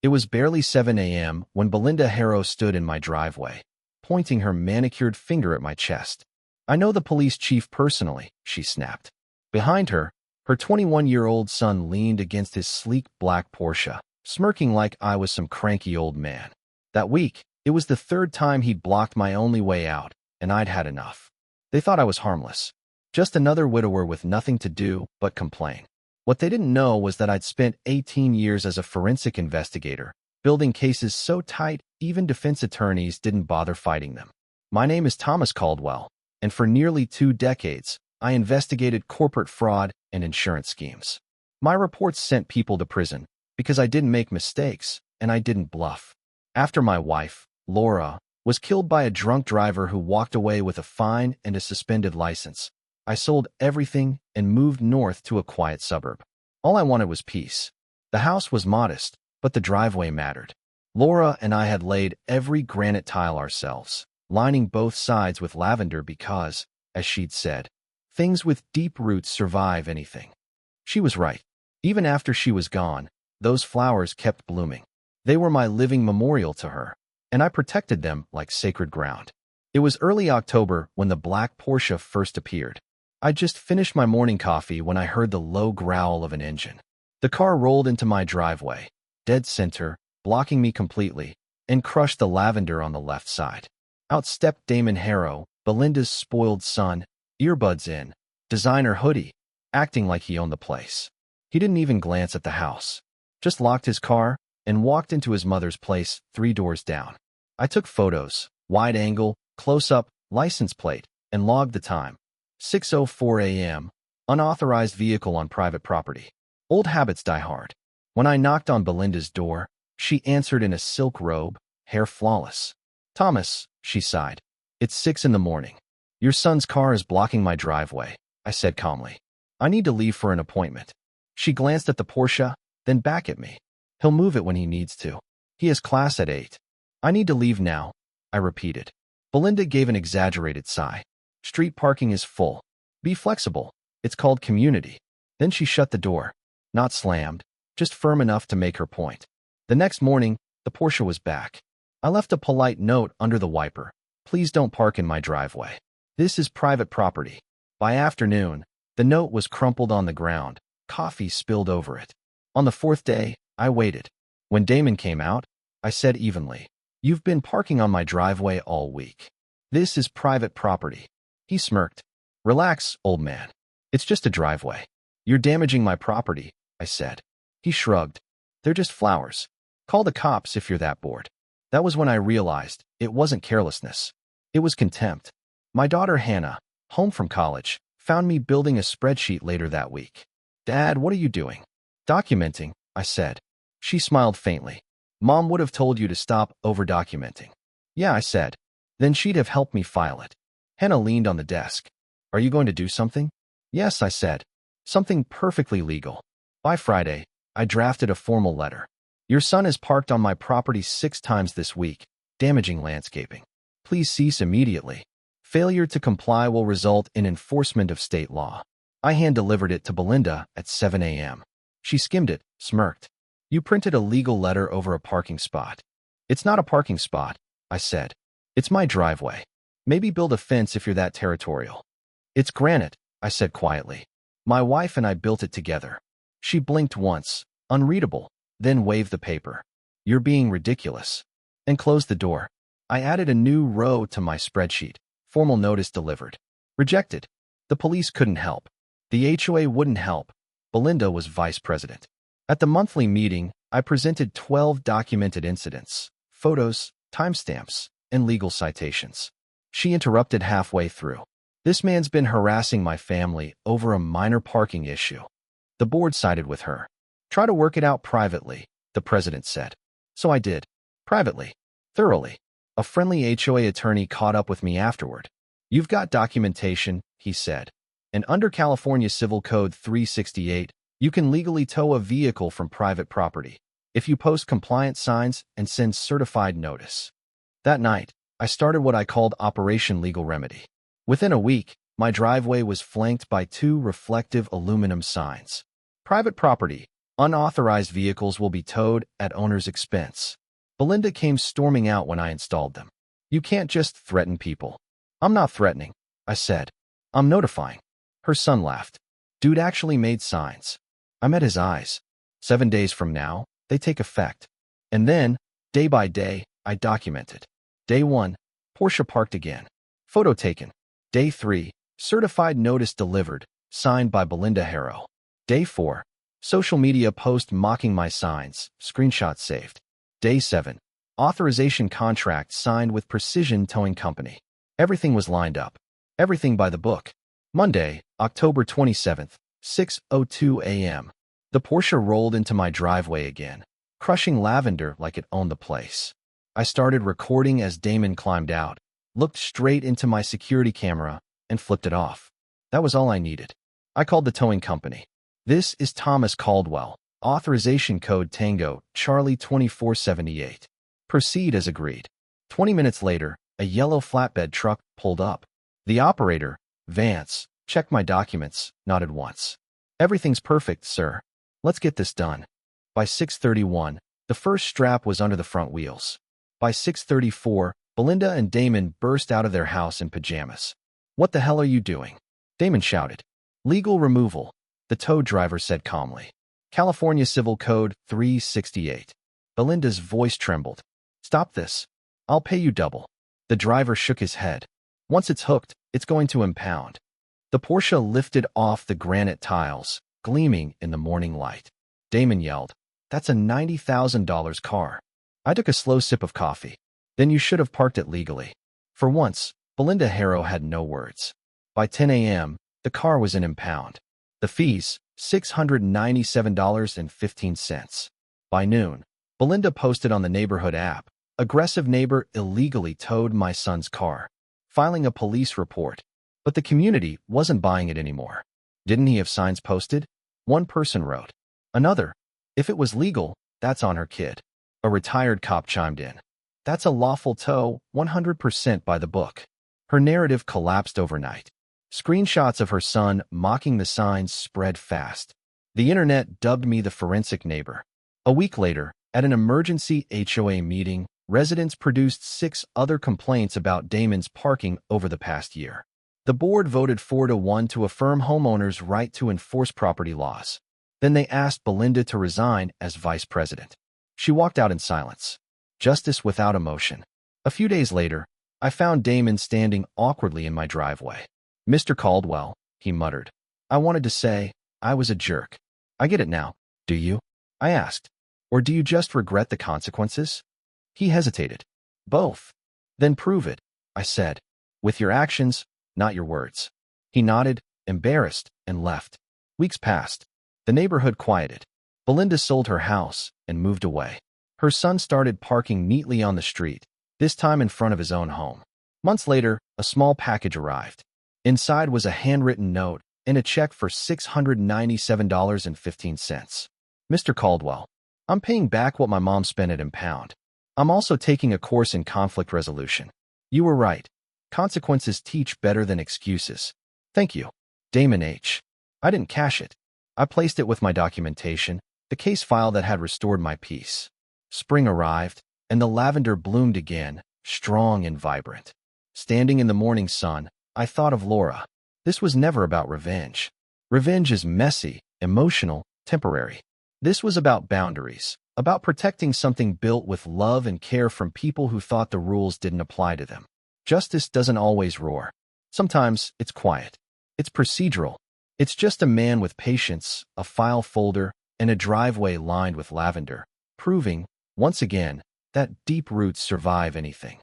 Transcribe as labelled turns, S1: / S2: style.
S1: It was barely 7 a.m. when Belinda Harrow stood in my driveway, pointing her manicured finger at my chest. "I know the police chief personally," she snapped. Behind her, her 21-year-old son leaned against his sleek black Porsche, smirking like I was some cranky old man. That week, it was the third time he'd blocked my only way out, and I'd had enough. They thought I was harmless. Just another widower with nothing to do but complain. What they didn't know was that I'd spent 18 years as a forensic investigator, building cases so tight even defense attorneys didn't bother fighting them. My name is Thomas Caldwell, and for nearly 2 decades, I investigated corporate fraud and insurance schemes. My reports sent people to prison because I didn't make mistakes and I didn't bluff. After my wife, Laura, was killed by a drunk driver who walked away with a fine and a suspended license, I sold everything and moved north to a quiet suburb. All I wanted was peace. The house was modest, but the driveway mattered. Laura and I had laid every granite tile ourselves, lining both sides with lavender because, as she'd said, things with deep roots survive anything. She was right. Even after she was gone, those flowers kept blooming. They were my living memorial to her, and I protected them like sacred ground. It was early October when the black Porsche first appeared. I'd just finished my morning coffee when I heard the low growl of an engine. The car rolled into my driveway, dead center, blocking me completely, and crushed the lavender on the left side. Out stepped Damon Harrow, Belinda's spoiled son, earbuds in, designer hoodie, acting like he owned the place. He didn't even glance at the house, just locked his car and walked into his mother's place 3 doors down. I took photos, wide angle, close-up, license plate, and logged the time. 6:04 a.m., unauthorized vehicle on private property. Old habits die hard. When I knocked on Belinda's door, she answered in a silk robe, hair flawless. "Thomas," she sighed, "it's 6 in the morning. Your son's car is blocking my driveway," I said calmly. "I need to leave for an appointment." She glanced at the Porsche, then back at me. "He'll move it when he needs to. He has class at 8. "I need to leave now," I repeated. Belinda gave an exaggerated sigh. "Street parking is full. Be flexible. It's called community." Then she shut the door. Not slammed, just firm enough to make her point. The next morning, the Porsche was back. I left a polite note under the wiper. "Please don't park in my driveway. This is private property." By afternoon, the note was crumpled on the ground, coffee spilled over it. On the 4th day, I waited. When Damon came out, I said evenly, "You've been parking on my driveway all week. This is private property." He smirked. "Relax, old man. It's just a driveway." "You're damaging my property," I said. He shrugged. "They're just flowers. Call the cops if you're that bored." That was when I realized it wasn't carelessness. It was contempt. My daughter Hannah, home from college, found me building a spreadsheet later that week. "Dad, what are you doing?" "Documenting," I said. She smiled faintly. "Mom would have told you to stop over-documenting." "Yeah," I said. "Then she'd have helped me file it." Hannah leaned on the desk. "Are you going to do something?" "Yes," I said. "Something perfectly legal." By Friday, I drafted a formal letter. "Your son has parked on my property 6 times this week, damaging landscaping. Please cease immediately. Failure to comply will result in enforcement of state law." I hand-delivered it to Belinda at 7 a.m. She skimmed it, smirked. "You printed a legal letter over a parking spot." "It's not a parking spot," I said. "It's my driveway. Maybe build a fence if you're that territorial." "It's granite," I said quietly. "My wife and I built it together." She blinked once, unreadable, then waved the paper. "You're being ridiculous," and closed the door. I added a new row to my spreadsheet. Formal notice delivered. Rejected. The police couldn't help. The HOA wouldn't help. Belinda was vice president. At the monthly meeting, I presented 12 documented incidents, photos, timestamps, and legal citations. She interrupted halfway through. "This man's been harassing my family over a minor parking issue." The board sided with her. "Try to work it out privately," the president said. So I did. Privately. Thoroughly. A friendly HOA attorney caught up with me afterward. "You've got documentation," he said. "And under California Civil Code 368, you can legally tow a vehicle from private property if you post compliance signs and send certified notice." That night, I started what I called Operation Legal Remedy. Within a week, my driveway was flanked by 2 reflective aluminum signs. Private property, Unauthorized vehicles will be towed at owner's expense. Belinda came storming out when I installed them. You can't just threaten people. I'm not threatening, I said. I'm notifying. Her son laughed. Dude actually made signs. I met his eyes. 7 days from now, they take effect. And then, day by day, I documented. Day 1, Porsche parked again. Photo taken. Day 3, certified notice delivered, signed by Belinda Harrow. Day 4, social media post mocking my signs, screenshot saved. Day 7, authorization contract signed with Precision Towing Company. Everything was lined up. Everything by the book. Monday, October 27th, 6:02 a.m. The Porsche rolled into my driveway again, crushing lavender like it owned the place. I started recording as Damon climbed out, looked straight into my security camera, and flipped it off. That was all I needed. I called the towing company. This is Thomas Caldwell. Authorization code Tango, Charlie 2478. Proceed as agreed. 20 minutes later, a yellow flatbed truck pulled up. The operator, Vance, checked my documents, nodded once. Everything's perfect, sir. Let's get this done. By 6:31, the first strap was under the front wheels. By 6:34, Belinda and Damon burst out of their house in pajamas. What the hell are you doing? Damon shouted. Legal removal, the tow driver said calmly. California Civil Code 368. Belinda's voice trembled. Stop this. I'll pay you double. The driver shook his head. Once it's hooked, it's going to impound. The Porsche lifted off the granite tiles, gleaming in the morning light. Damon yelled, That's a $90,000 car. I took a slow sip of coffee. Then you should have parked it legally. For once, Belinda Harrow had no words. By 10 a.m., the car was in impound. The fees, $697.15. By noon, Belinda posted on the neighborhood app, aggressive neighbor illegally towed my son's car, filing a police report. But the community wasn't buying it anymore. Didn't he have signs posted? One person wrote. Another, if it was legal, that's on her kid. A retired cop chimed in. That's a lawful tow, 100% by the book. Her narrative collapsed overnight. Screenshots of her son mocking the signs spread fast. The internet dubbed me the forensic neighbor. A week later, at an emergency HOA meeting, residents produced 6 other complaints about Damon's parking over the past year. The board voted 4-1 to affirm homeowners' right to enforce property laws. Then they asked Belinda to resign as vice president. She walked out in silence. Justice without emotion. A few days later, I found Damon standing awkwardly in my driveway. Mr. Caldwell, he muttered. I wanted to say, I was a jerk. I get it now, do you? I asked. Or do you just regret the consequences? He hesitated. Both. Then prove it, I said. With your actions, not your words. He nodded, embarrassed, and left. Weeks passed. The neighborhood quieted. Belinda sold her house and moved away. Her son started parking neatly on the street, this time in front of his own home. Months later, a small package arrived. Inside was a handwritten note and a check for $697.15. Mr. Caldwell, I'm paying back what my mom spent at Impound. I'm also taking a course in conflict resolution. You were right. Consequences teach better than excuses. Thank you. Damon H. I didn't cash it. I placed it with my documentation, the case file that had restored my peace. Spring arrived, and the lavender bloomed again, strong and vibrant. Standing in the morning sun, I thought of Laura. This was never about revenge. Revenge is messy, emotional, temporary. This was about boundaries, about protecting something built with love and care from people who thought the rules didn't apply to them. Justice doesn't always roar. Sometimes it's quiet. It's procedural. It's just a man with patience, a file folder, and a driveway lined with lavender, proving, once again, that deep roots survive anything.